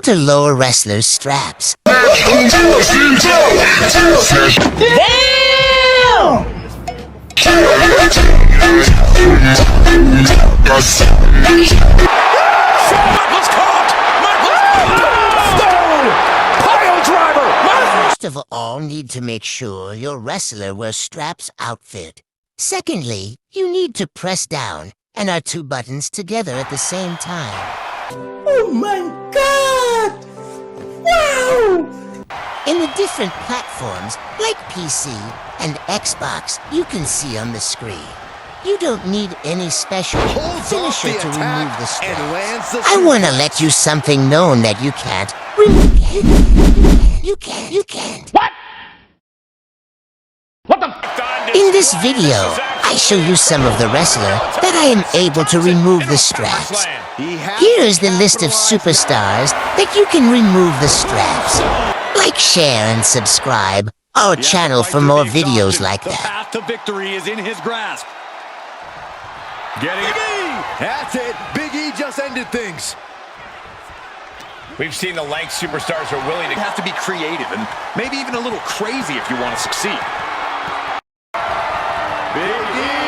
How to lower wrestlers' straps. First of all, need to make sure your wrestler wears straps outfit. Secondly, you need to press down and our two buttons together at the same time. Oh my God! Wow! In the different platforms, like PC and Xbox, you can see on the screen. You don't need any special finisher to remove the straps. I want to let you something known that you can't. You can't. What? What the? In this video, I show you some of the wrestler that I am able to remove the straps. Here is the list of superstars that you can remove the straps. Like, share, and subscribe our channel for more videos like that. The path to victory is in his grasp. Getting it. That's it. Big E just ended things. We've seen the lengths superstars are willing to Have to be creative and maybe even a little crazy if you want to succeed. Big E